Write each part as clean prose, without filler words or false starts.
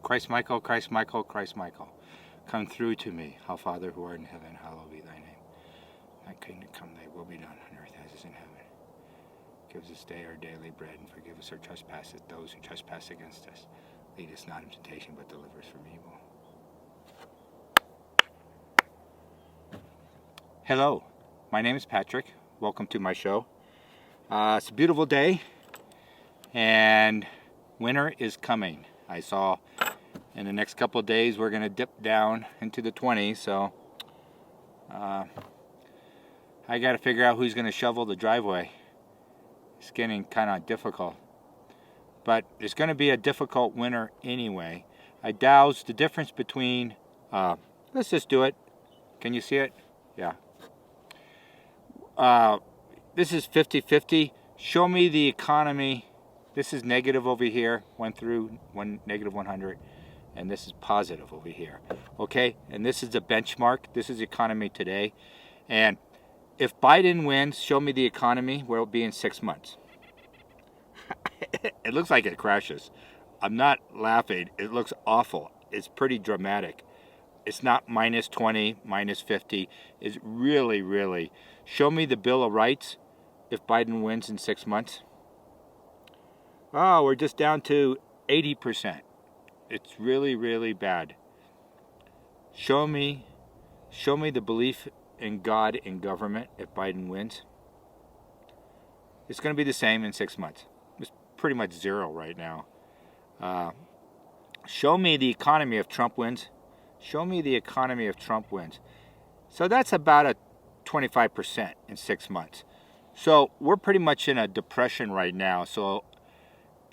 Christ Michael, Christ Michael, Christ Michael. Come through to me, our Father who art in heaven, hallowed be thy name. Thy kingdom come, thy will be done on earth as it is in heaven. Give us this day our daily bread, and forgive us our trespasses, those who trespass against us. Lead us not into temptation, but deliver us from evil. Hello, my name is Patrick. Welcome to my show. It's a beautiful day, and winter is coming. I saw in the next couple of days we're going to dip down into the 20s, so I got to figure out who's going to shovel the driveway. It's getting kind of difficult, but it's going to be a difficult winter anyway. I dowsed the difference between, let's just do it. Can you see it? Yeah. This is 50-50. Show me the economy. This is negative over here, negative 100, and this is positive over here. Okay, and this is the benchmark. This is the economy today. And if Biden wins, show me the economy where it'll be in 6 months. It looks like it crashes. I'm not laughing. It looks awful. It's pretty dramatic. It's not minus 20, minus 50. It's really, really. Show me the Bill of Rights if Biden wins in 6 months. Oh, we're just down to 80%. It's really, really bad. Show me the belief in God and government if Biden wins. It's going to be the same in 6 months. It's pretty much zero right now. Show me the economy if Trump wins. Show me the economy if Trump wins. So that's about a 25% in 6 months. So we're pretty much in a depression right now. So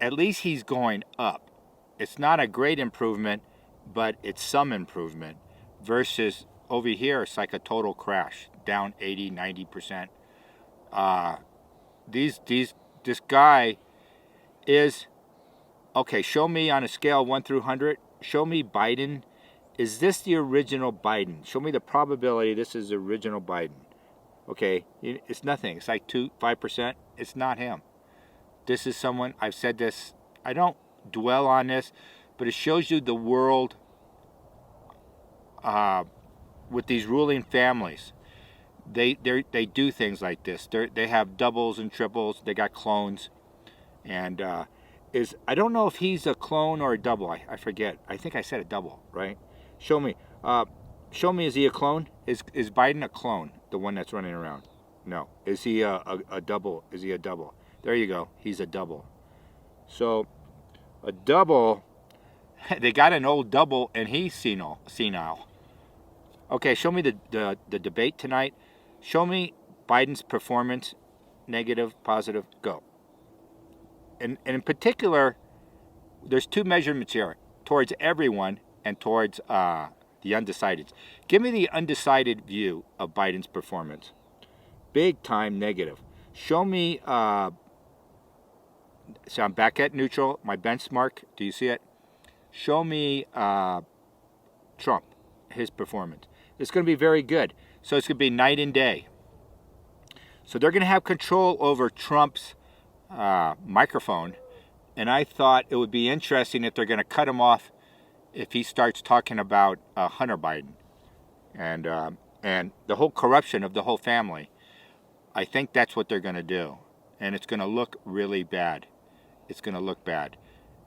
at least he's going up. It's not a great improvement, but it's some improvement. Versus over here, it's like a total crash, down 80, 90%. This guy is, okay, show me on a scale of 1 through 100, show me Biden. Is this the original Biden? Show me the probability this is the original Biden. Okay, it's nothing. It's like 5%. It's not him. This is someone, I've said this, I don't dwell on this, but it shows you the world with these ruling families. They do things like this. They have doubles and triples. They got clones. And I don't know if he's a clone or a double. I forget. I think I said a double, right? Show me. Is he a clone? Is Biden a clone, the one that's running around? No. Is he a double? Is he a double? There you go. He's a double. So, a double, they got an old double and he's senile. Okay, show me the debate tonight. Show me Biden's performance, negative, positive, go. And in particular, there's two measurements here, towards everyone and towards the undecided. Give me the undecided view of Biden's performance. Big time negative. Show me, so I'm back at neutral, my benchmark, do you see it? Show me Trump, his performance. It's going to be very good. So it's going to be night and day. So they're going to have control over Trump's microphone. And I thought it would be interesting if they're going to cut him off if he starts talking about Hunter Biden and the whole corruption of the whole family. I think that's what they're going to do. And it's going to look really bad. It's going to look bad.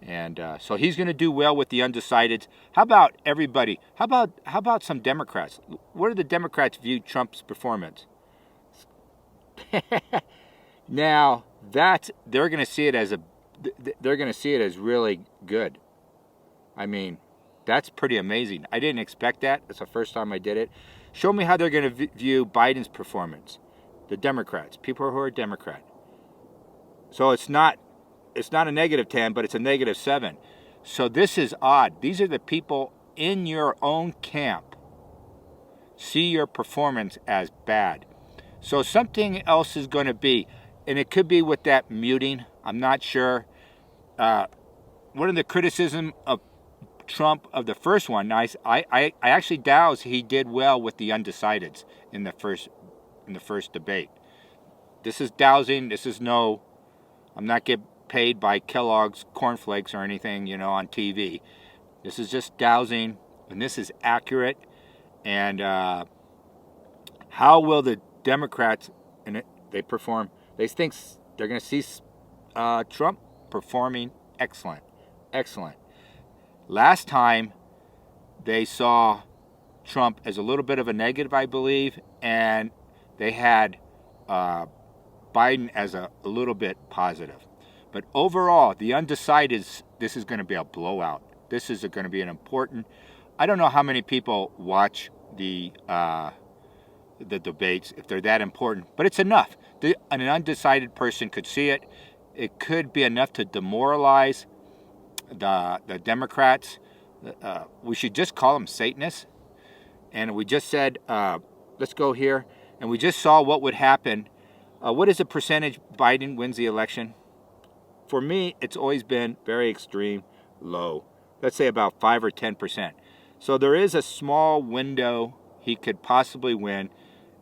And so he's going to do well with the undecideds. How about everybody? How about some Democrats? What do the Democrats view Trump's performance? Now they're going to see it as really good. I mean, that's pretty amazing. I didn't expect that. It's the first time I did it. Show me how they're going to view Biden's performance. The Democrats, people who are Democrat. So it's not a negative 10, but it's a negative 7. So this is odd. These are the people in your own camp see your performance as bad. So something else is going to be, and it could be with that muting. I'm not sure. One of the criticism of Trump of the first one, I actually doubt he did well with the undecideds in the first debate. This is dowsing. This is I'm not getting paid by Kellogg's cornflakes or anything, on TV. This is just dowsing, and this is accurate. And how will the Democrats they perform? They think they're going to see Trump performing excellent. Last time they saw Trump as a little bit of a negative, I believe, and they had Biden as a little bit positive. But overall, the undecided, this is going to be a blowout. This is going to be an important. I don't know how many people watch the debates, if they're that important, but it's enough. An undecided person could see it. It could be enough to demoralize the Democrats. We should just call them Satanists. And we just said, let's go here. And we just saw what would happen. What is the percentage Biden wins the election? For me, it's always been very extreme low. Let's say about 5 or 10%. So there is a small window he could possibly win.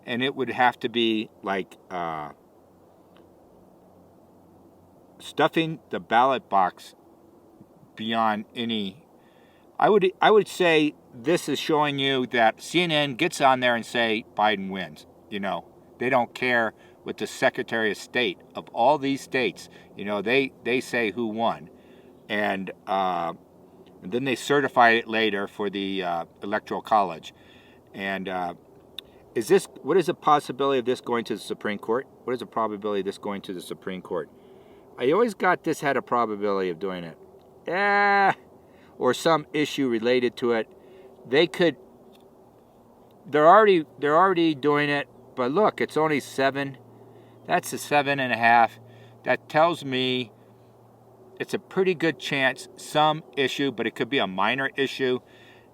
And it would have to be like stuffing the ballot box beyond any. I would say this is showing you that CNN gets on there and say Biden wins. You know, they don't care what the Secretary of State of all these states. You know, they say who won, and then they certify it later for the Electoral College. And what is the possibility of this going to the Supreme Court? What is the probability of this going to the Supreme Court? I always got this had a probability of doing it. Or some issue related to it. They're already doing it, but look, it's only 7. That's a 7.5. That tells me it's a pretty good chance some issue, but it could be a minor issue.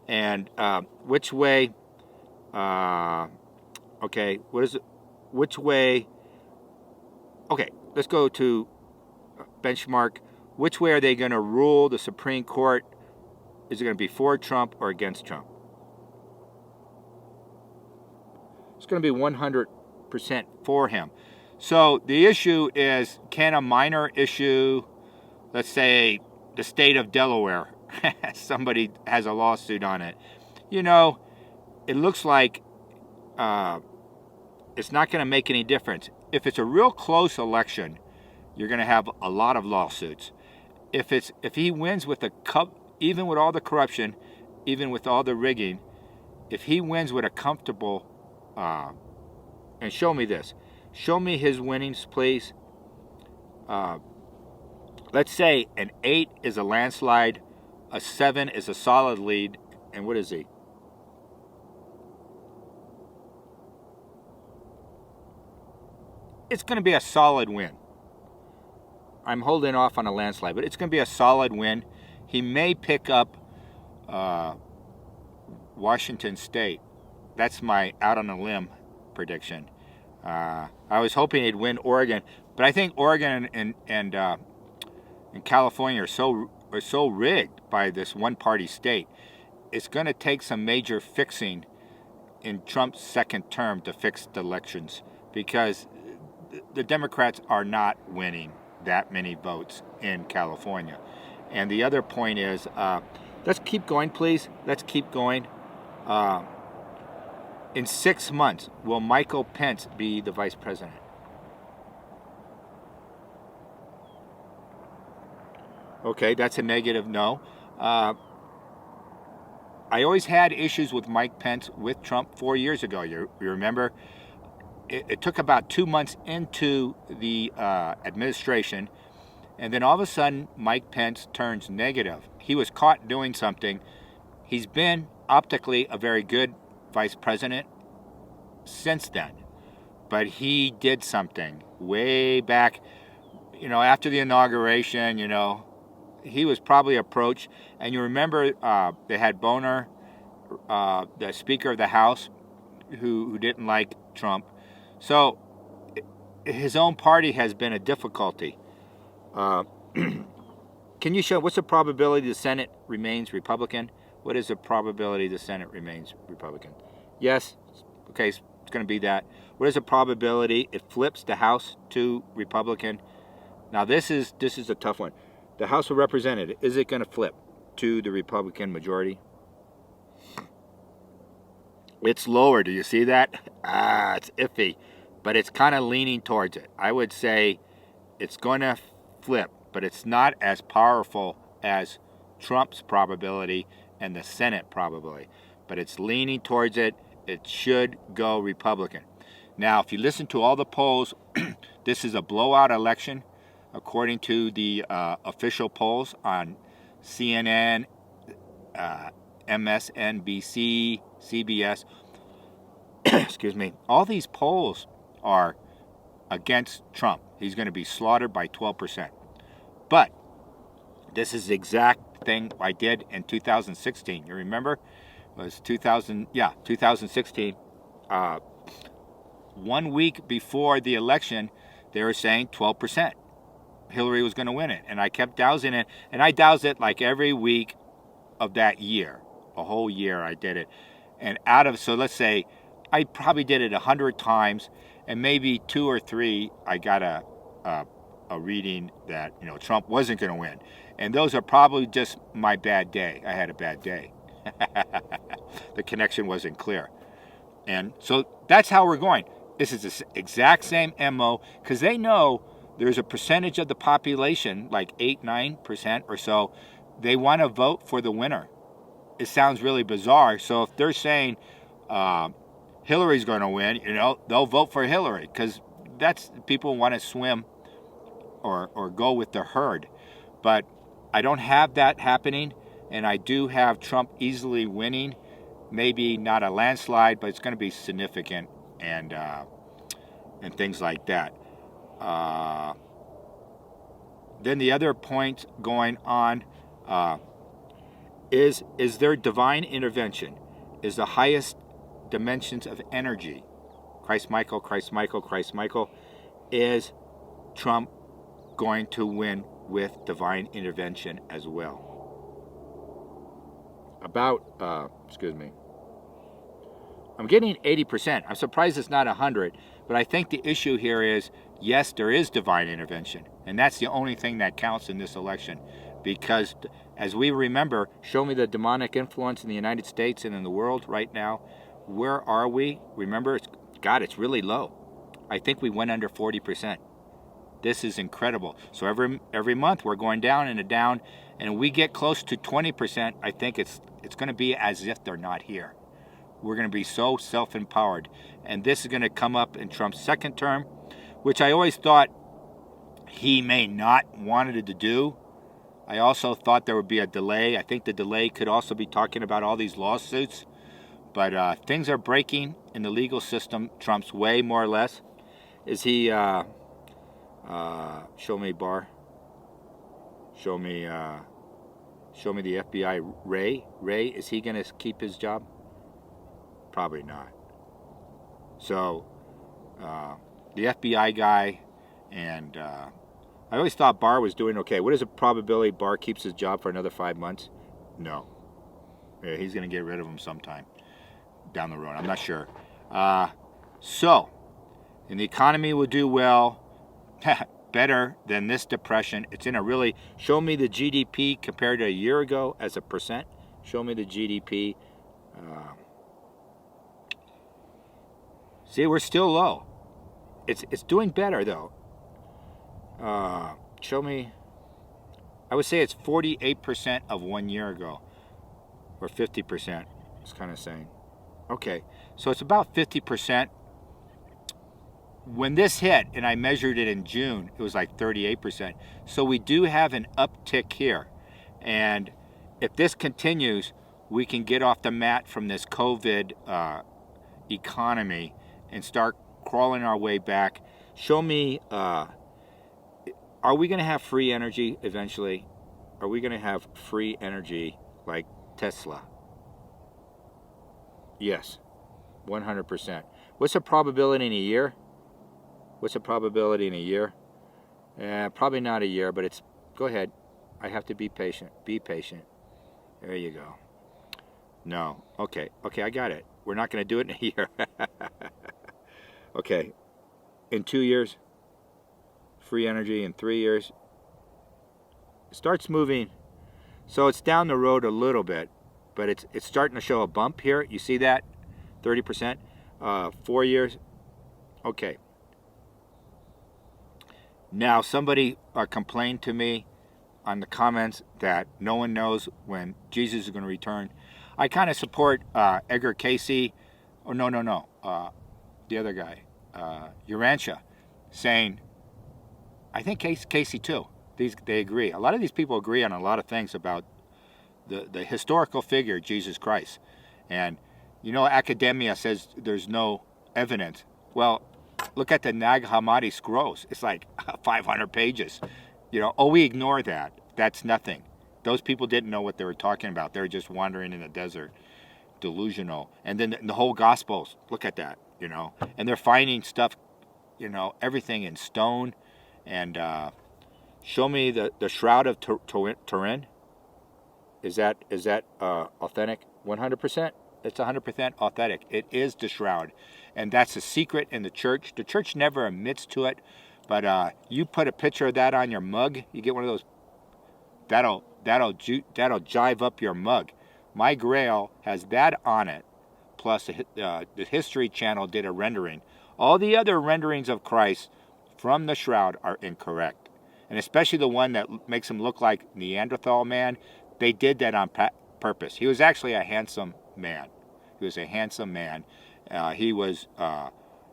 And which way? Okay, what is it? Which way? Okay, let's go to benchmark. Which way are they going to rule the Supreme Court? Is it going to be for Trump or against Trump? It's going to be 100% for him. So the issue is, can a minor issue, let's say the state of Delaware, somebody has a lawsuit on it. You know, it looks like it's not going to make any difference. If it's a real close election, you're going to have a lot of lawsuits. If he wins with even with all the corruption, even with all the rigging, if he wins with a comfortable, and show me this, show me his winnings, please. Let's say an 8 is a landslide, a 7 is a solid lead, and what is he? It's going to be a solid win. I'm holding off on a landslide, but it's going to be a solid win. He may pick up Washington State. That's my out on a limb prediction. I was hoping he'd win Oregon, but I think Oregon and California are so rigged by this one-party state. It's going to take some major fixing in Trump's second term to fix the elections, because the Democrats are not winning that many votes in California. And the other point is, let's keep going, please. Let's keep going. In 6 months, will Michael Pence be the vice president? Okay, that's a negative no. I always had issues with Mike Pence with Trump 4 years ago. You remember? It took about 2 months into the administration, and then all of a sudden, Mike Pence turns negative. He was caught doing something. He's been optically a very good vice president since then, but he did something way back, after the inauguration. He was probably approached, and you remember they had Boner, the Speaker of the House, who didn't like Trump. So his own party has been a difficulty. Can you show what's the probability the Senate remains Republican? What is the probability the Senate remains Republican? Yes. Okay, it's going to be that. What is the probability it flips the House to Republican? Now this is a tough one. The House of Representatives, is it going to flip? to the Republican majority? It's lower. Do you see that? It's iffy, but it's kind of leaning towards it. I would say it's going to flip, but it's not as powerful as Trump's probability and the Senate probability, but it's leaning towards it. It should go Republican. Now, if you listen to all the polls, this is a blowout election, according to the official polls on CNN, MSNBC, CBS. Excuse me. All these polls are against Trump. He's going to be slaughtered by 12%. But this is the exact thing I did in 2016. You remember? It was 2016. 1 week before the election, they were saying 12%. Hillary was going to win it. And I kept dowsing it. And I dowsed it like every week of that year. A whole year I did it. And so let's say I probably did it 100 times. And maybe 2 or 3, I got a reading that, Trump wasn't going to win. And those are probably just my bad day. I had a bad day. The connection wasn't clear. And so that's how we're going. This is the exact same MO, because they know there's a percentage of the population, like 8-9% or so, they want to vote for the winner. It sounds really bizarre. So if they're saying Hillary's going to win, they'll vote for Hillary, because that's people want to swim or go with the herd. But I don't have that happening, and I do have Trump easily winning. Maybe not a landslide, but it's going to be significant, and things like that. Then the other point going on is there divine intervention? Is the highest dimensions of energy, Christ Michael, Christ Michael, Christ Michael, is Trump going to win with divine intervention as well? I'm getting 80%. I'm surprised it's not 100, but I think the issue here is, yes, there is divine intervention, and that's the only thing that counts in this election, because as we remember, show me the demonic influence in the United States and in the world right now. Where are we? Remember, it's really low. I think we went under 40%. This is incredible. So every month we're going down and down, and we get close to 20%. I think it's going to be as if they're not here. We're going to be so self-empowered, and this is going to come up in Trump's second term, which I always thought he may not wanted to do. I also thought there would be a delay. I think the delay could also be talking about all these lawsuits, but things are breaking in the legal system Trump's way, more or less. Is he? Show me Barr. Show me the FBI. Ray, is he going to keep his job? Probably not. So, the FBI guy, and I always thought Barr was doing okay. What is the probability Barr keeps his job for another 5 months? No. Yeah, he's going to get rid of him sometime down the road. I'm not sure. And the economy will do well, better than this depression. It's in a really, show me the GDP compared to a year ago as a percent. Show me the GDP. See, we're still low. It's doing better, though. Show me. I would say it's 48% of 1 year ago, or 50%. It's kind of saying. Okay, so it's about 50%. When this hit, and I measured it in June, it was like 38%. So we do have an uptick here. And if this continues, we can get off the mat from this COVID economy and start crawling our way back. Show me, are we going to have free energy eventually? Are we going to have free energy like Tesla? Yes, 100%. What's the probability in a year? What's the probability in a year? Probably not a year, but it's, go ahead. I have to be patient. Be patient. There you go. No. Okay, I got it. We're not going to do it in a year. Okay. In 2 years, free energy. In 3 years, it starts moving So it's down the road a little bit, but it's starting to show a bump here. You see that? 30%. 4 years. Okay. Now somebody complained to me on the comments that no one knows when Jesus is going to return. I kind of support Edgar Casey, or no, the other guy, Urantia, saying, I think Casey too. They agree. A lot of these people agree on a lot of things about the historical figure, Jesus Christ. And, academia says there's no evidence. Well, look at the Nag Hammadi scrolls. It's like 500 pages. We ignore that. That's nothing. Those people didn't know what they were talking about. They were just wandering in the desert, delusional. And then the whole Gospels, look at that, And they're finding stuff, everything in stone. And show me the Shroud of Turin. Is that authentic? 100%? It's 100% authentic. It is the Shroud. And that's a secret in the church. The church never admits to it. But you put a picture of that on your mug, you get one of those. That'll jive up your mug. My Grail has that on it. Plus, the History Channel did a rendering. All the other renderings of Christ from the Shroud are incorrect, and especially the one that makes him look like Neanderthal man. They did that on purpose. He was actually a handsome man. He was a handsome man. He was.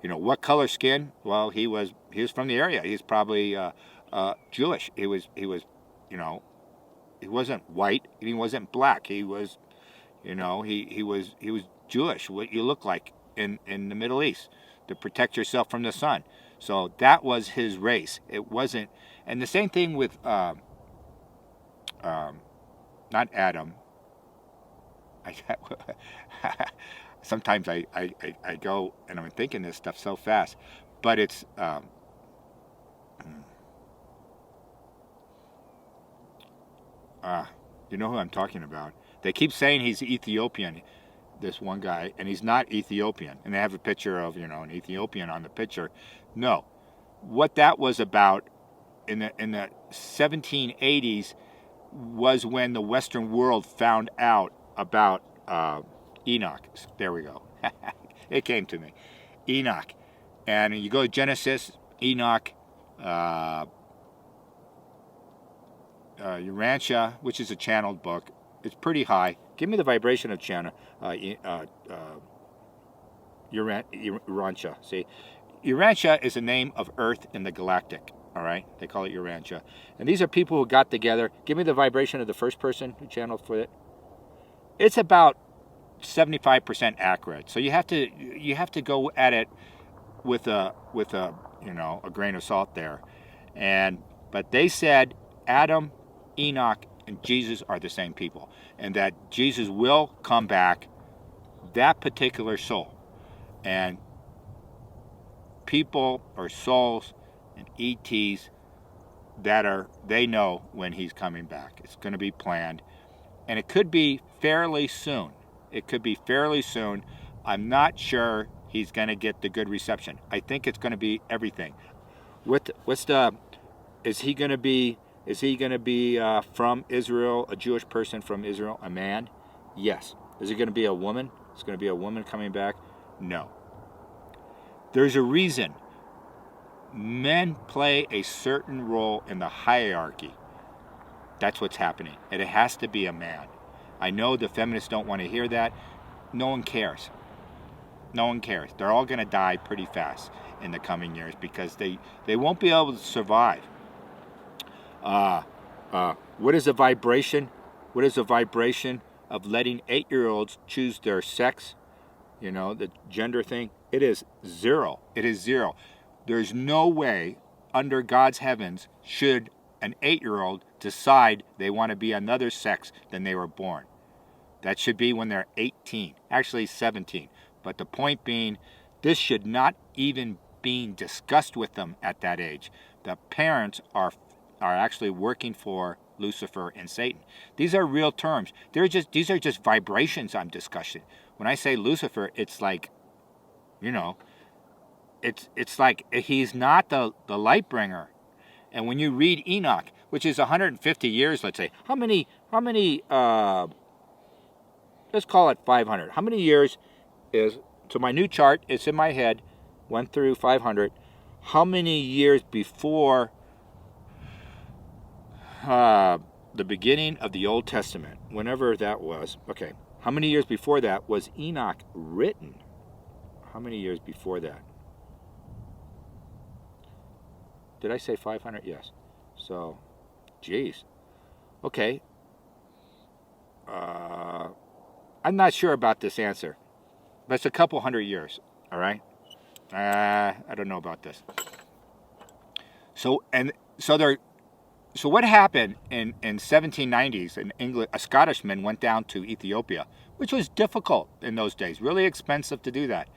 What color skin? Well, he was from the area. He's probably Jewish. He was, he wasn't white. He wasn't black. He was, he was Jewish. What you look like in the Middle East to protect yourself from the sun. So that was his race. It wasn't. And the same thing with not Adam. Sometimes I go and I'm thinking this stuff so fast, but it's you know who I'm talking about. They keep saying he's Ethiopian, this one guy, and he's not Ethiopian. And they have a picture of an Ethiopian on the picture. No, what that was about in the 1780s was when the Western world found out about Enoch. There we go. It came to me. Enoch. And you go to Genesis, Enoch, Urantia, which is a channeled book. It's pretty high. Give me the vibration of channel. Urantia. See? Urantia is a name of Earth in the galactic. All right? They call it Urantia. And these are people who got together. Give me the vibration of the first person who channeled for it. It's about 75% accurate. So you have to go at it with a grain of salt there. But they said Adam, Enoch, and Jesus are the same people, and that Jesus will come back, that particular soul, and people or souls and ETs they know when he's coming back. It's going to be planned, and it could be fairly soon. I'm not sure he's going to get the good reception. I think it's going to be everything. Is he going to be from Israel, a Jewish person from Israel, a man? Yes. Is it going to be a woman? It's going to be a woman coming back? No. There's a reason. Men play a certain role in the hierarchy. That's what's happening. And it has to be a man. I know the feminists don't want to hear that. No one cares. They're all going to die pretty fast in the coming years because they won't be able to survive. What is a vibration? What is a vibration of letting 8-year-olds choose their sex? The gender thing. It is zero. There's no way under God's heavens should an 8-year-old decide they want to be another sex than they were born. That should be when they're 18, actually 17. But the point being, this should not even be discussed with them at that age. The parents are actually working for Lucifer and Satan. These are real terms. These are just vibrations I'm discussing. When I say Lucifer, it's like, it's like he's not the light bringer. And when you read Enoch, which is 150 years, let's say, how many How many, let's call it 500. How many years is, so my new chart, it's in my head, 1 through 500. How many years before the beginning of the Old Testament, whenever that was, okay, how many years before that was Enoch written? How many years before that? Did I say 500? Yes. So, geez. Okay. I'm not sure about this answer, but it's a couple hundred years. All right. I don't know about this. So So what happened in 1790s in England? A Scottishman went down to Ethiopia, which was difficult in those days, really expensive to do that,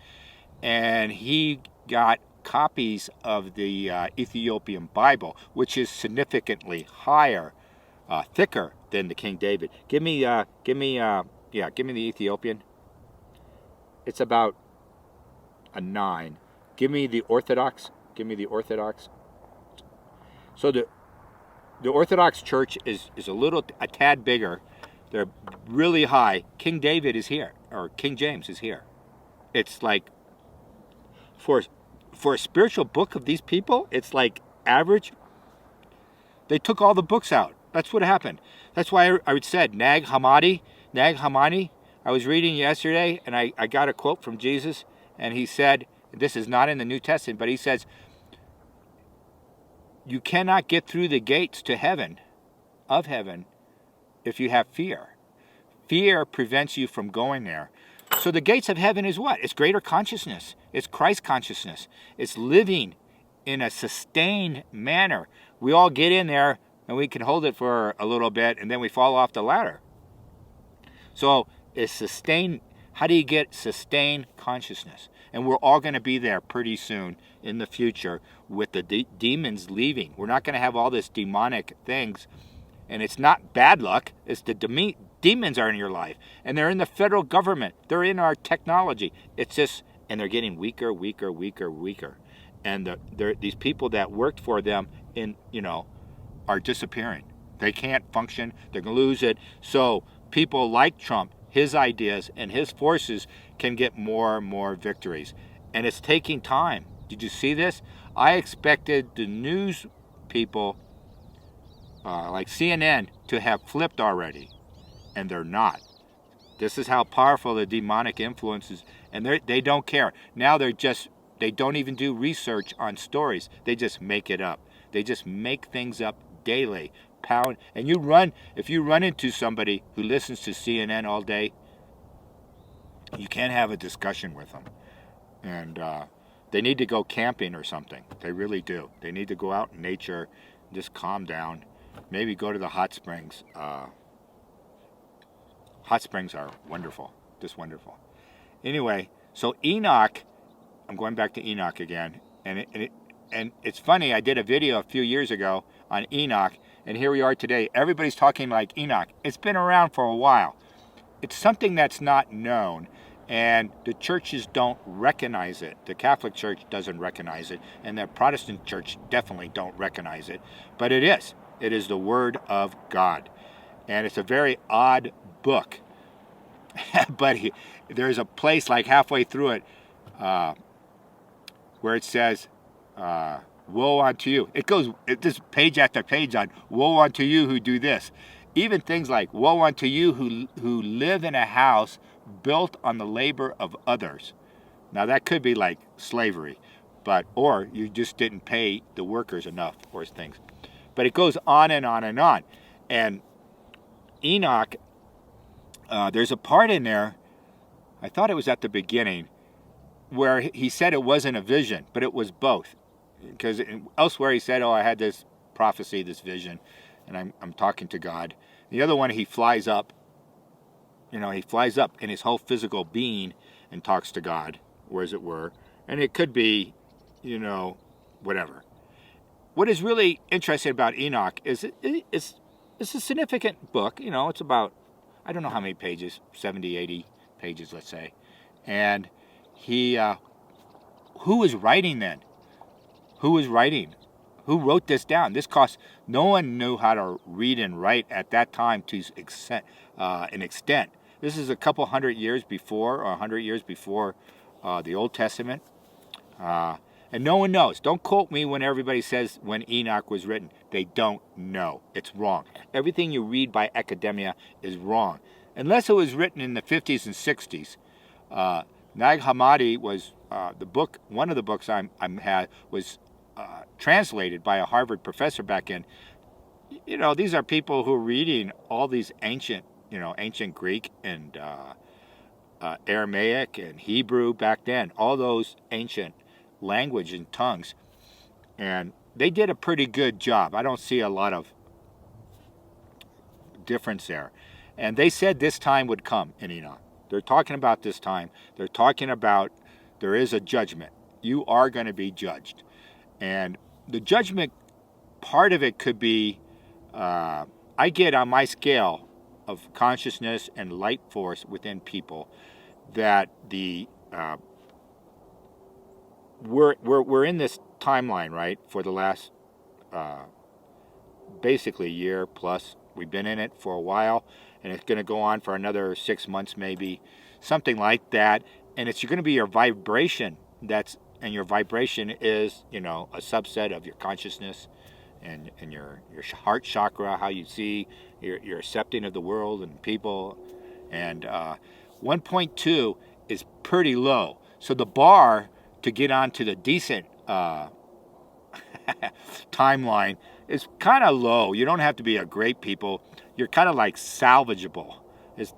and he got copies of the Ethiopian Bible, which is significantly higher, thicker than the King David. Give me the Ethiopian. It's about a 9. Give me the Orthodox. Give me the Orthodox. So the Orthodox Church is a tad bigger. They're really high. King David is here, or King James is here. It's like, for a spiritual book of these people, it's like average. They took all the books out. That's what happened. That's why I said Nag Hammadi. I was reading yesterday, and I got a quote from Jesus, and he said, this is not in the New Testament, but he says, you cannot get through the gates to heaven, if you have fear. Fear prevents you from going there. So the gates of heaven is what? It's greater consciousness. It's Christ consciousness. It's living in a sustained manner. We all get in there and we can hold it for a little bit and then we fall off the ladder. So it's sustained. How do you get sustained consciousness? And we're all going to be there pretty soon in the future with the demons leaving. We're not going to have all this demonic things. And it's not bad luck. It's the demons are in your life. And they're in the federal government. They're in our technology. It's just, and they're getting weaker. And these people that worked for them are disappearing. They can't function. They're going to lose it. So people like Trump, his ideas and his forces can get more and more victories. And it's taking time. Did you see this? I expected the news people, like CNN, to have flipped already. And they're not. This is how powerful the demonic influence is. And they don't care. Now they don't even do research on stories. They just make it up. They just make things up daily. And if you run into somebody who listens to CNN all day, you can't have a discussion with them. And they need to go camping or something. They really do. They need to go out in nature, just calm down. Maybe go to the hot springs. Hot springs are wonderful, just wonderful. Anyway, so Enoch, I'm going back to Enoch again, and it's funny, I did a video a few years ago on Enoch, and here we are today. Everybody's talking like Enoch. It's been around for a while. It's something that's not known, and the churches don't recognize it. The Catholic Church doesn't recognize it, and the Protestant Church definitely don't recognize it. But it is. It is the Word of God. And it's a very odd book. But there's a place like halfway through it where it says, woe unto you. It goes this page after page on woe unto you who do this. Even things like woe unto you who live in a house built on the labor of others. Now that could be like slavery, or you just didn't pay the workers enough or things. But it goes on and on and on. And Enoch, there's a part in there, I thought it was at the beginning, where he said it wasn't a vision, but it was both. Because elsewhere he said, I had this prophecy, this vision, and I'm talking to God. The other one, he flies up. He flies up in his whole physical being and talks to God, or as it were. And it could be, whatever. What is really interesting about Enoch is it's a significant book. It's about, I don't know how many pages, 70, 80 pages, let's say. And he, who was writing then? Who was writing? Who wrote this down? This cost, no one knew how to read and write at that time to an extent. This is a couple hundred years before, or 100 years before the Old Testament. And no one knows. Don't quote me when everybody says when Enoch was written. They don't know. It's wrong. Everything you read by academia is wrong. Unless it was written in the 50s and 60s. Nag Hammadi was the book. One of the books I had was translated by a Harvard professor back in. You know, these are people who are reading all these ancient, ancient Greek and Aramaic and Hebrew back then. All those ancient language and tongues, and they did a pretty good job. I don't see a lot of difference there. And they said this time would come in Enoch. They're talking about this time. They're talking about there is a judgment. You are going to be judged. And the judgment, part of it could be, I get on my scale of consciousness and light force within people that the we're in this timeline, right, for the last basically year plus. We've been in it for a while, and it's going to go on for another 6 months, maybe, something like that. And it's going to be your vibration and your vibration is, a subset of your consciousness and your heart chakra, how you see, your accepting of the world and people. And 1.2 is pretty low. So the bar to get onto the decent timeline is kind of low. You don't have to be a great people. You're kind of like salvageable.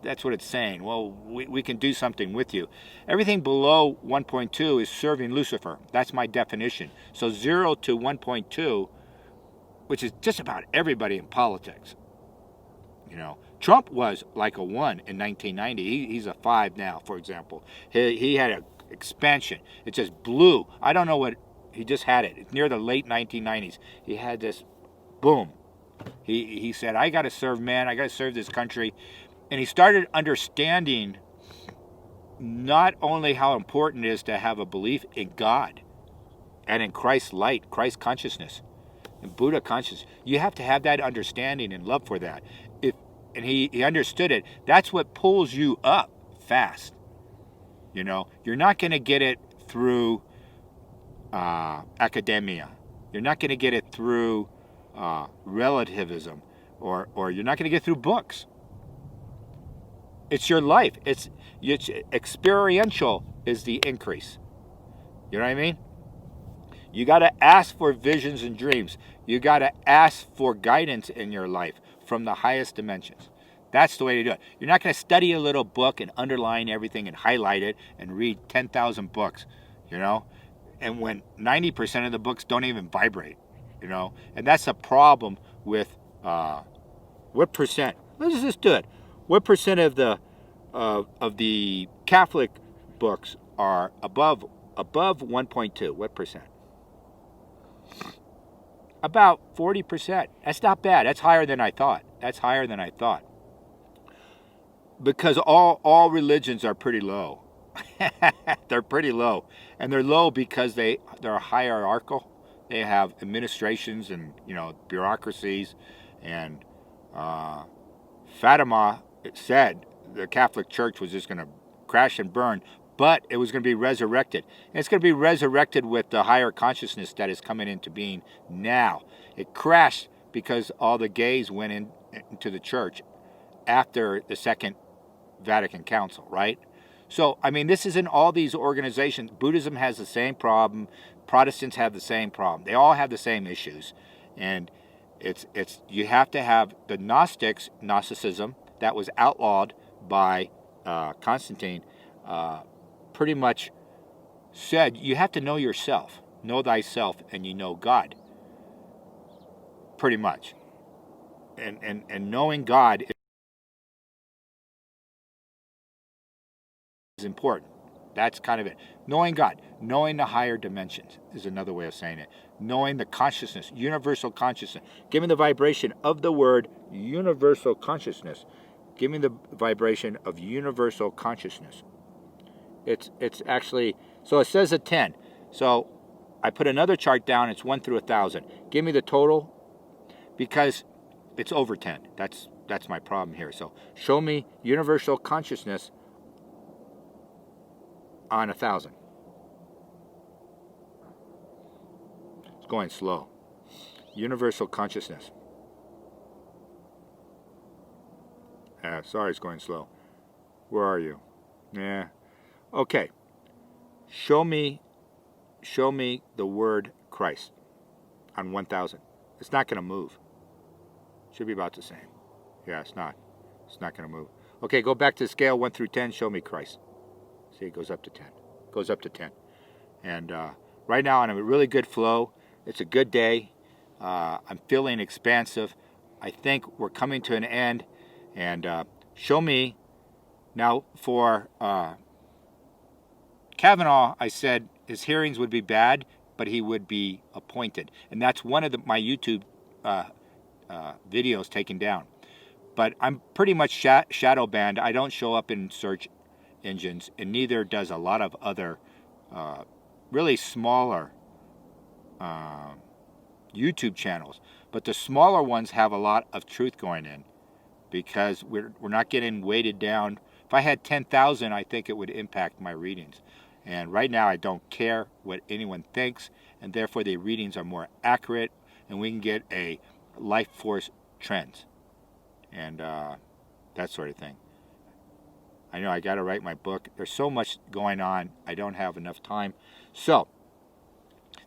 That's what it's saying. Well, we can do something with you. Everything below 1.2 is serving Lucifer. That's my definition. So 0 to 1.2, which is just about everybody in politics. Trump was like a 1 in 1990. He's a 5 now, for example. He had an expansion. It just blew. I don't know what, he just had it. It's near the late 1990s. He had this, boom. He said, I got to serve man. I got to serve this country. And he started understanding not only how important it is to have a belief in God and in Christ's light, Christ consciousness, and Buddha consciousness. You have to have that understanding and love for that. And he understood it. That's what pulls you up fast. You're not going to get it through academia. You're not going to get it through relativism, or you're not going to get through books. It's your life. It's experiential is the increase. You know what I mean? You got to ask for visions and dreams. You got to ask for guidance in your life from the highest dimensions. That's the way to do it. You're not going to study a little book and underline everything and highlight it and read 10,000 books, and when 90% of the books don't even vibrate, and that's a problem with what percent. Let's just do it. What percent of the Catholic books are above 1.2? What percent? About 40%. That's not bad. That's higher than I thought. Because all religions are pretty low. They're pretty low. And they're low because they're hierarchical. They have administrations and, bureaucracies. And Fatima said the Catholic Church was just going to crash and burn, but it was going to be resurrected. And it's going to be resurrected with the higher consciousness that is coming into being now. It crashed because all the gays went into the church after the Second Vatican Council, right? So, this is in all these organizations. Buddhism has the same problem. Protestants have the same problem. They all have the same issues. And it's you have to have the Gnosticism that was outlawed by Constantine, pretty much said you have to know yourself, know thyself, and you know God. Pretty much. And knowing God is important. That's kind of it. Knowing God, knowing the higher dimensions is another way of saying it. Knowing the consciousness, universal consciousness. Give me the vibration of the word universal consciousness. Give me the vibration of universal consciousness. It's actually, so it says a 10. So I put another chart down. It's 1 through 1,000. Give me the total, because it's over 10. That's my problem here. So show me universal consciousness on 1,000. It's going slow. Universal consciousness. Sorry, it's going slow. Where are you? Yeah. Okay. Show me the word Christ on 1,000. It's not going to move. Should be about the same. Yeah, it's not. It's not going to move. Okay, go back to the scale 1 through 10. Show me Christ. See, it goes up to 10. Goes up to 10. And right now, I'm in a really good flow. It's a good day. I'm feeling expansive. I think we're coming to an end. And show me. Now, for Kavanaugh, I said his hearings would be bad, but he would be appointed. And that's one of my YouTube videos taken down. But I'm pretty much shadow banned. I don't show up in search engines, and neither does a lot of other really smaller YouTube channels. But the smaller ones have a lot of truth going in, because we're not getting weighted down. If I had 10,000, I think it would impact my readings. And right now I don't care what anyone thinks, and therefore the readings are more accurate, and we can get a life force trends and that sort of thing. I know I got to write my book. There's so much going on. I don't have enough time. So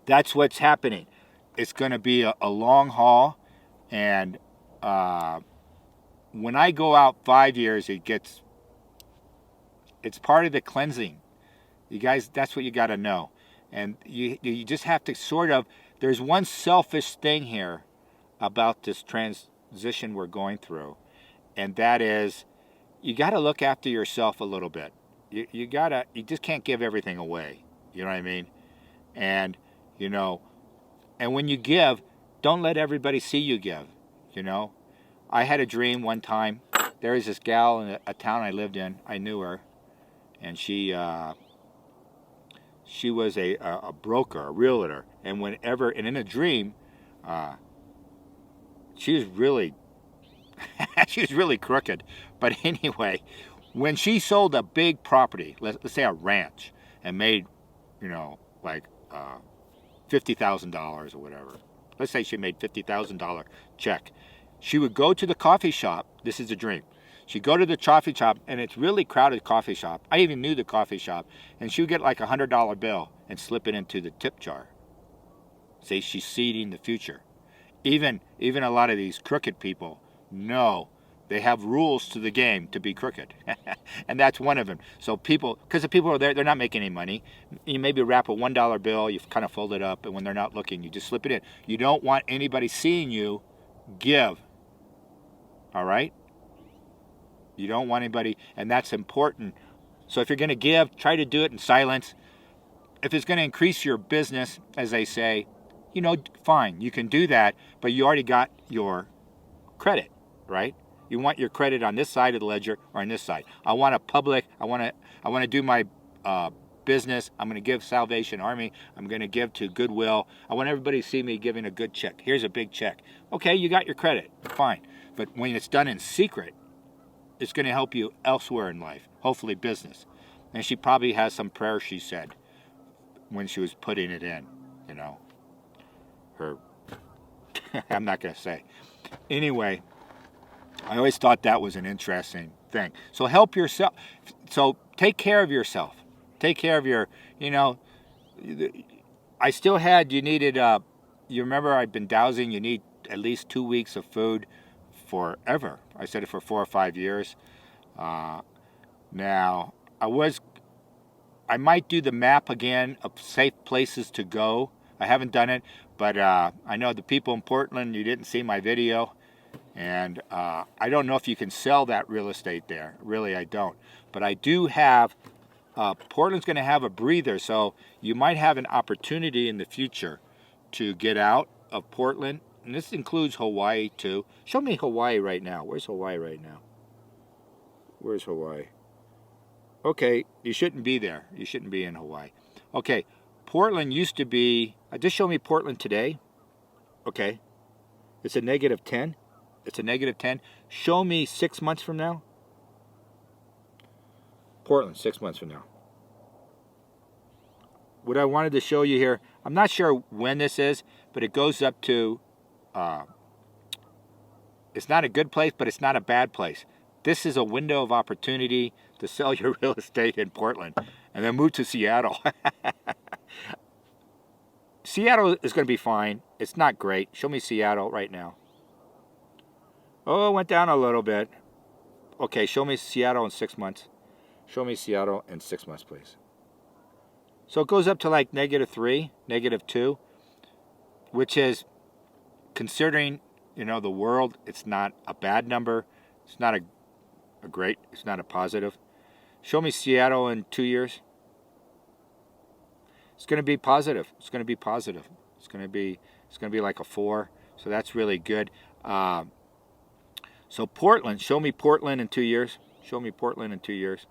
that's what's happening. It's going to be a long haul, and when I go out 5 years, it's part of the cleansing. You guys, that's what you got to know. And you just have to sort of, there's one selfish thing here about this transition we're going through, and that is, you got to look after yourself a little bit. You just can't give everything away. You know what I mean? And, and when you give, don't let everybody see you give, I had a dream one time. There was this gal in a town I lived in. I knew her, and she was a broker, a realtor. And and in a dream, she was really crooked. But anyway, when she sold a big property, let's say a ranch, and made, like $50,000 or whatever. Let's say she made $50,000 check. She would go to the coffee shop. This is a dream. She'd go to the coffee shop, and it's really crowded coffee shop. I even knew the coffee shop. And she would get like a $100 bill and slip it into the tip jar. Say she's seeding the future. Even a lot of these crooked people know they have rules to the game to be crooked. And that's one of them. So because the people are there, they're not making any money. You maybe wrap a $1 bill, you kind of fold it up, and when they're not looking, you just slip it in. You don't want anybody seeing you give. All right? You don't want anybody, and that's important. So if you're going to give, try to do it in silence. If it's going to increase your business, as they say, fine, you can do that, but you already got your credit, right? You want your credit on this side of the ledger or on this side. I want to do my business. I'm going to give Salvation Army. I'm going to give to Goodwill. I want everybody to see me giving a good check. Here's a big check. Okay, you got your credit. Fine. But when it's done in secret, it's going to help you elsewhere in life, hopefully business. And she probably has some prayer she said when she was putting it in, her, I'm not going to say. Anyway, I always thought that was an interesting thing. So help yourself. So take care of yourself. Take care of your, I still had, you remember I've been dowsing, you need at least 2 weeks of food forever. I said it for 4 or 5 years. Now, I might do the map again of safe places to go. I haven't done it, but I know the people in Portland, you didn't see my video. And I don't know if you can sell that real estate there. Really, I don't. But I do have, Portland's going to have a breather, so you might have an opportunity in the future to get out of Portland. And this includes Hawaii, too. Show me Hawaii right now. Where's Hawaii right now? Where's Hawaii? Okay, you shouldn't be there. You shouldn't be in Hawaii. Okay, Portland used to be, just show me Portland today. Okay. It's a -10. It's a -10. Show me 6 months from now. Portland, 6 months from now. What I wanted to show you here, I'm not sure when this is, but it goes up to, it's not a good place, but it's not a bad place. This is a window of opportunity to sell your real estate in Portland and then move to Seattle. Seattle is going to be fine. It's not great. Show me Seattle right now. Oh, it went down a little bit. Okay, show me Seattle in 6 months. Show me Seattle in 6 months, please. So it goes up to like -3, -2, which is, considering, the world, it's not a bad number. It's not a great, it's not a positive. Show me Seattle in 2 years. It's going to be positive. It's going to be positive. It's going to be like a 4. So that's really good. So Portland, show me Portland in 2 years. Show me Portland in 2 years.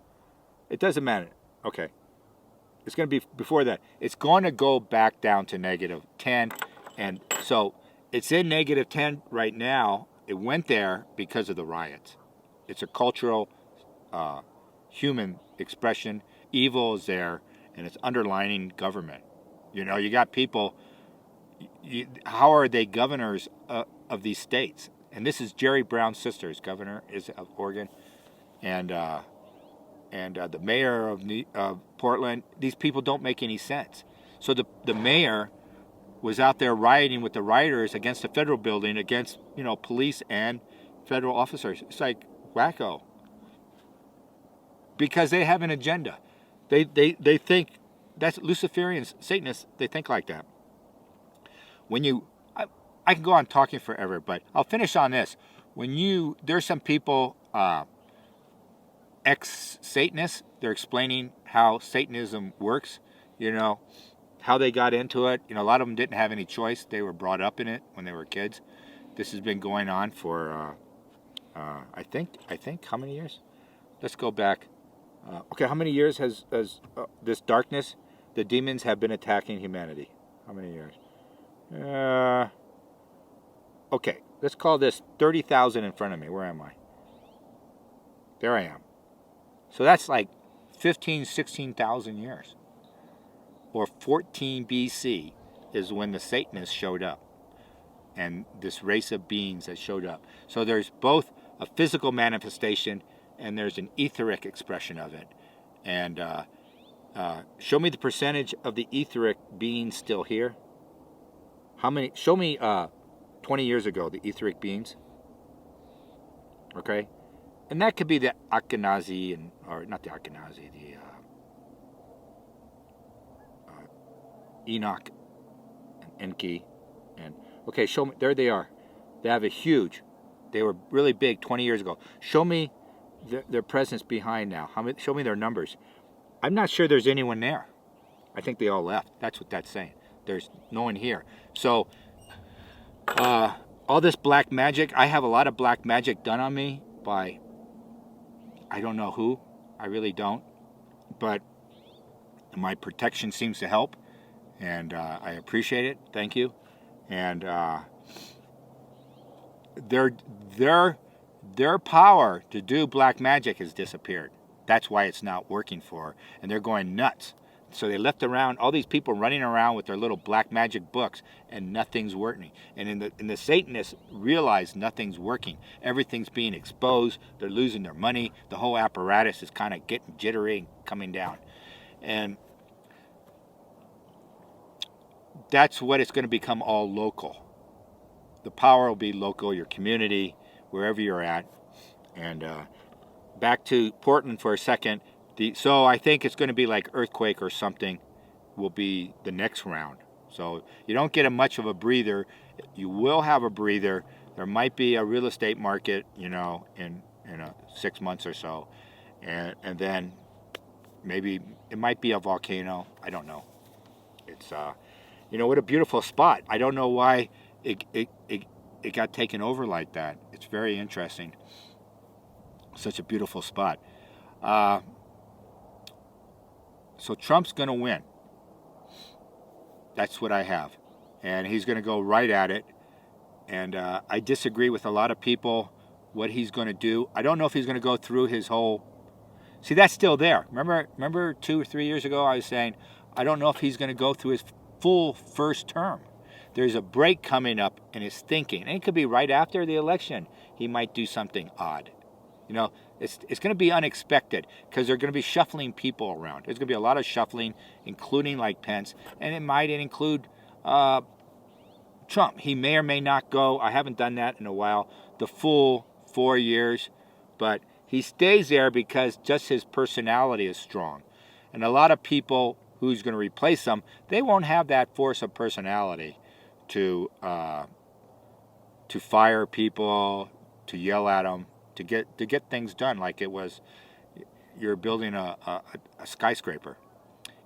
It doesn't matter. Okay. It's going to be before that. It's going to go back down to -10. And so it's in -10 right now. It went there because of the riots. It's a cultural, human expression. Evil is there, and it's underlining government. You got people, how are they governors of these states? And this is Jerry Brown's sister, his governor is of Oregon. And the mayor of Portland, these people don't make any sense. So the mayor was out there rioting with the rioters against the federal building, against police and federal officers. It's like wacko. Because they have an agenda. They think, that's Luciferians, Satanists, they think like that. I can go on talking forever, but I'll finish on this. There's some people, ex-Satanists, they're explaining how Satanism works, how they got into it. A lot of them didn't have any choice. They were brought up in it when they were kids. This has been going on for, I think, how many years? Let's go back. Okay, how many years has this darkness, the demons have been attacking humanity? How many years? Okay, let's call this 30,000 in front of me. Where am I? There I am. So that's like 15, 16,000 years. Or 14 BC is when the Satanists showed up. And this race of beings that showed up. So there's both a physical manifestation and there's an etheric expression of it. And show me the percentage of the etheric beings still here. How many? Show me 20 years ago, the etheric beings. Okay? And that could be the Ashkenazi, or not the Ashkenazi, the Enoch and Enki. And okay, show me. There they are. They have they were really big 20 years ago. Show me their presence behind now. Show me their numbers. I'm not sure there's anyone there. I think they all left. That's what that's saying. There's no one here. So, all this black magic, I have a lot of black magic done on me by, I don't know who. I really don't. But my protection seems to help. And I appreciate it. Thank you. And their power to do black magic has disappeared. That's why it's not working for her. And they're going nuts. So they left around all these people running around with their little black magic books, and nothing's working. And the Satanists realize nothing's working. Everything's being exposed. They're losing their money. The whole apparatus is kind of getting jittery and coming down. And that's what it's going to become, all local. The power will be local, your community, wherever you're at. And back to Portland for a second. So I think it's going to be like earthquake or something will be the next round. So you don't get much of a breather. You will have a breather. There might be a real estate market, in 6 months or so. And then maybe it might be a volcano. I don't know. It's, what a beautiful spot. I don't know why it got taken over like that. It's very interesting. Such a beautiful spot. So Trump's going to win. That's what I have. And he's going to go right at it. And I disagree with a lot of people what he's going to do. I don't know if he's going to go through his whole... See, that's still there. Remember 2 or 3 years ago I was saying, I don't know if he's going to go through his full first term. There's a break coming up in his thinking. And it could be right after the election. He might do something odd. You know, it's going to be unexpected because they're going to be shuffling people around. There's going to be a lot of shuffling, including like Pence. And it might include Trump. He may or may not go. I haven't done that in a while. The full 4 years. But he stays there because just his personality is strong. And a lot of people who's going to replace him, they won't have that force of personality to fire people, to yell at them, to get things done like it was you're building a skyscraper.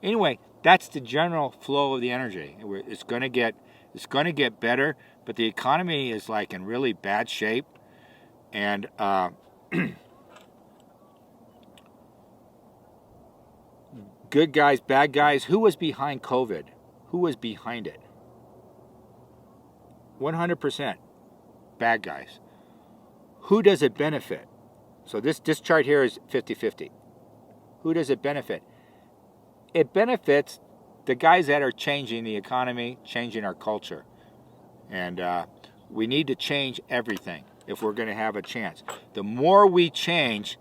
Anyway, that's the general flow of the energy. It's going to get better, but the economy is like in really bad shape, and good guys, bad guys. Who was behind COVID? Who was behind it? 100% bad guys. Who does it benefit? So this chart here is 50-50. Who does it benefit? It benefits the guys that are changing the economy, changing our culture. And we need to change everything if we're going to have a chance. The more we change,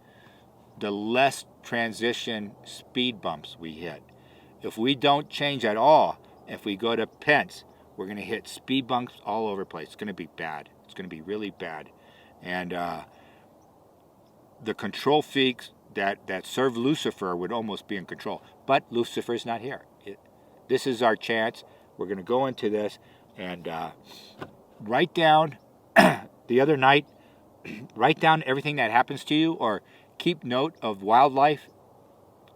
the less transition speed bumps we hit. If we don't change at all, if we go to Pence, we're going to hit speed bumps all over the place. It's going to be bad. It's going to be really bad. And the control freaks that serve Lucifer would almost be in control. But Lucifer's not here. This is our chance. We're going to go into this and write down the other night, write down everything that happens to you, or keep note of wildlife.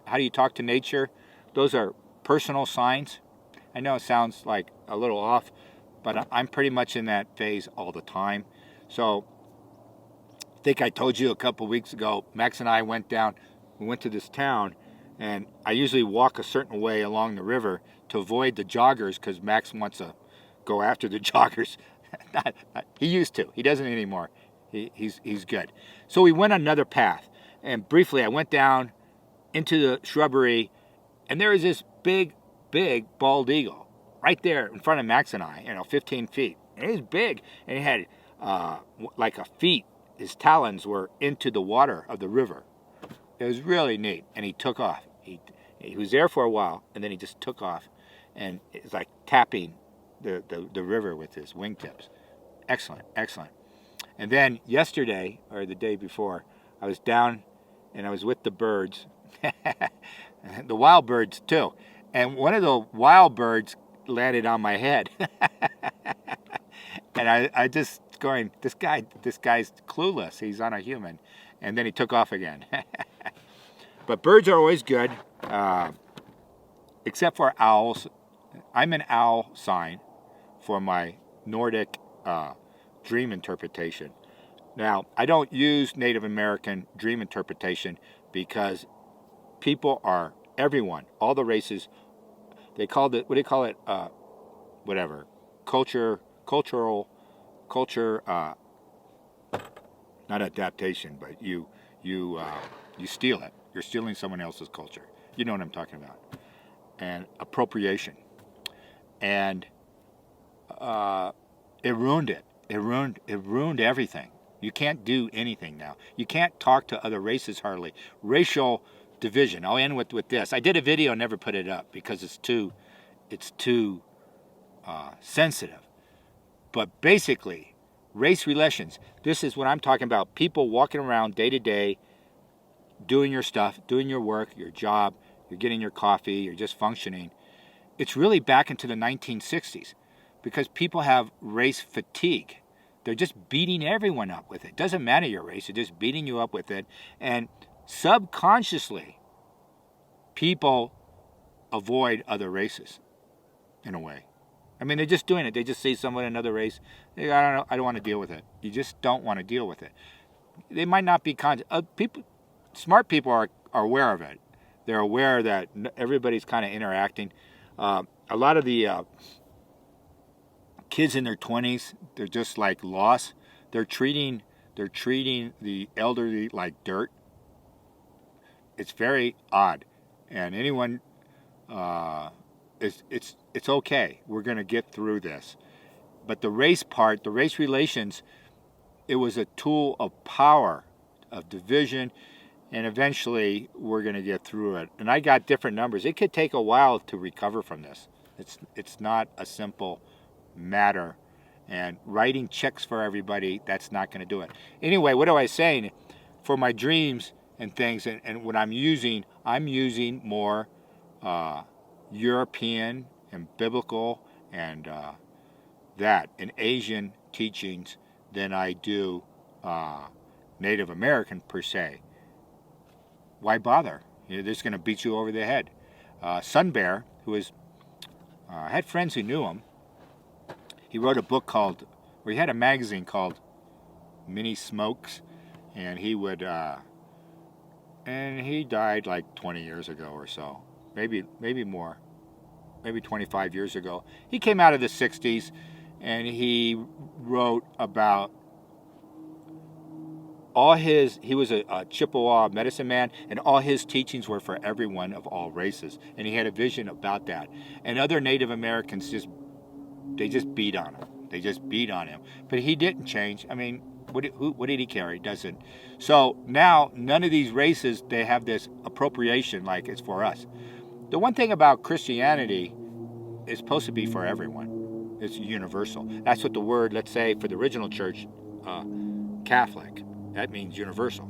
How do you talk to nature? Those are personal signs. I know it sounds like a little off, but I'm pretty much in that phase all the time. So I think I told you a couple weeks ago, Max and I went to this town, and I usually walk a certain way along the river to avoid the joggers because Max wants to go after the joggers. He used to. He doesn't anymore. He's good. So we went another path, and briefly I went down into the shrubbery, and there was this big bald eagle right there in front of Max and I, 15 feet. And it was big, and he had like a feet. His talons were into the water of the river. It was really neat, and he took off. He was there for a while, and then he just took off, and it's like tapping the river with his wingtips. Excellent. And then yesterday, or the day before, I was down, and I was with the birds, the wild birds too. And one of the wild birds landed on my head. And I just going, this guy's clueless. He's on a human. And then he took off again. But birds are always good, except for owls. I'm an owl sign for my Nordic dream interpretation. Now, I don't use Native American dream interpretation because people are, everyone, all the races, they called it, what do you call it? Whatever. Cultural, not adaptation, but you steal it. You're stealing someone else's culture. You know what I'm talking about. And appropriation. And it ruined it. It ruined everything. You can't do anything now. You can't talk to other races hardly. Racial division. I'll end with this. I did a video, never put it up because it's too sensitive. But basically, race relations. This is what I'm talking about. People walking around day to day, doing your stuff, doing your work, your job. You're getting your coffee. You're just functioning. It's really back into the 1960s because people have race fatigue. They're just beating everyone up with it. Doesn't matter your race. They're just beating you up with it. And subconsciously, people avoid other races in a way. I mean, they're just doing it. They just see someone in another race. I don't know. I don't want to deal with it. You just don't want to deal with it. They might not be conscious. Smart people are aware of it. They're aware that everybody's kind of interacting. A lot of the kids in their 20s, they're just like lost. They're treating the elderly like dirt. It's very odd, and anyone, it's okay. We're going to get through this. But the race part, the race relations, it was a tool of power, of division, and eventually we're going to get through it. And I got different numbers. It could take a while to recover from this. It's not a simple matter. And writing checks for everybody, that's not going to do it. Anyway, what am I saying? For my dreams and things, and what I'm using more European and biblical and and Asian teachings than I do Native American per se. Why bother? They're just going to beat you over the head. Sun Bear, who was, I had friends who knew him. He wrote a book called, or he had a magazine called Mini Smokes, and he would, and he died like 20 years ago or so, maybe more, maybe 25 years ago. He came out of the 60s, and he wrote about he was a Chippewa medicine man, and all his teachings were for everyone of all races, and he had a vision about that. And other Native Americans just beat on him. They just beat on him. But he didn't change. I mean, what did he care? He doesn't. So now, none of these races, they have this appropriation like it's for us. The one thing about Christianity is supposed to be for everyone. It's universal. That's what the word, let's say, for the original church, Catholic, that means universal.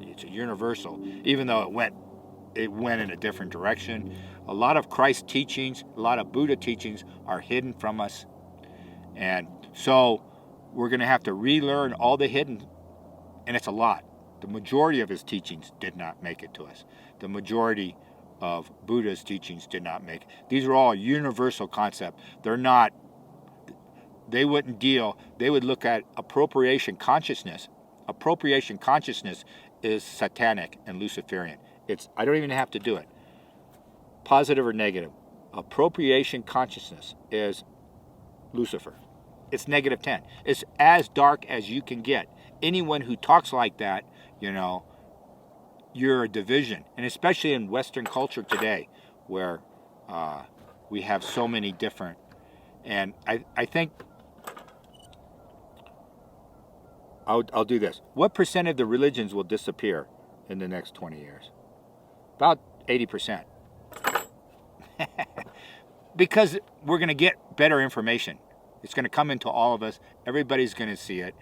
It's a universal, even though it went in a different direction. A lot of Christ teachings, a lot of Buddha teachings are hidden from us. And so we're going to have to relearn all the hidden, and it's a lot. The majority of his teachings did not make it to us. The majority of Buddha's teachings did not make it. These are all universal concepts. They're not, they wouldn't deal, they would look at appropriation consciousness. Appropriation consciousness is satanic and Luciferian. I don't even have to do it. Positive or negative. Appropriation consciousness is Lucifer. It's -10. It's as dark as you can get. Anyone who talks like that, you're a division. And especially in Western culture today, where we have so many different. And I think I'll do this. What percent of the religions will disappear in the next 20 years? About 80%. Because we're going to get better information. It's going to come into all of us. Everybody's going to see it.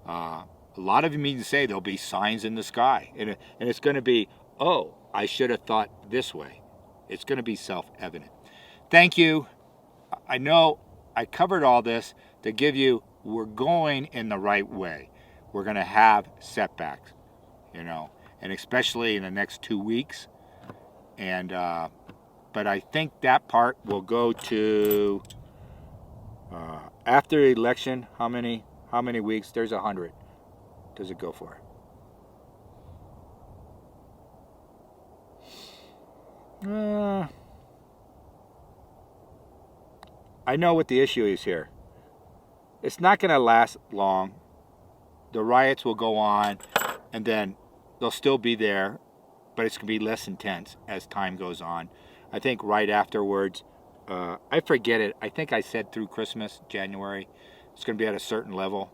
A lot of them even say there'll be signs in the sky. And it's going to be, oh, I should have thought this way. It's going to be self-evident. Thank you. I know I covered all this to give you, we're going in the right way. We're going to have setbacks, and especially in the next 2 weeks. And but I think that part will go to after the election. How many weeks? There's 100. Does it go for? I know what the issue is here. It's not going to last long. The riots will go on, and then they'll still be there, but it's going to be less intense as time goes on. I think right afterwards, I forget it. I think I said through Christmas, January, it's going to be at a certain level.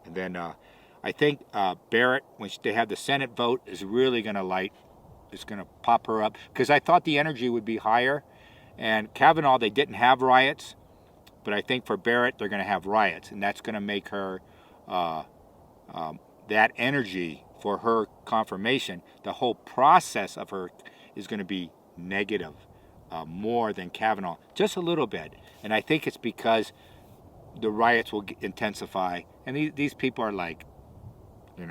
And then I think Barrett, when they have the Senate vote, is really going to light. It's going to pop her up. Because I thought the energy would be higher. And Kavanaugh, they didn't have riots. But I think for Barrett, they're going to have riots. And that's going to make her, that energy for her confirmation, the whole process of her is going to be negative. More than Kavanaugh, just a little bit. And I think it's because the riots will intensify, and these people are like, they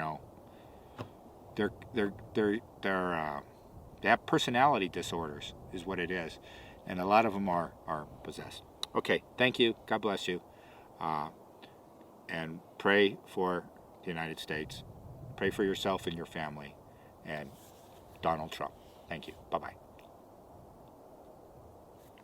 have personality disorders, is what it is, and a lot of them are possessed. Okay, thank you. God bless you, and pray for the United States. Pray for yourself and your family, and Donald Trump. Thank you. Bye bye.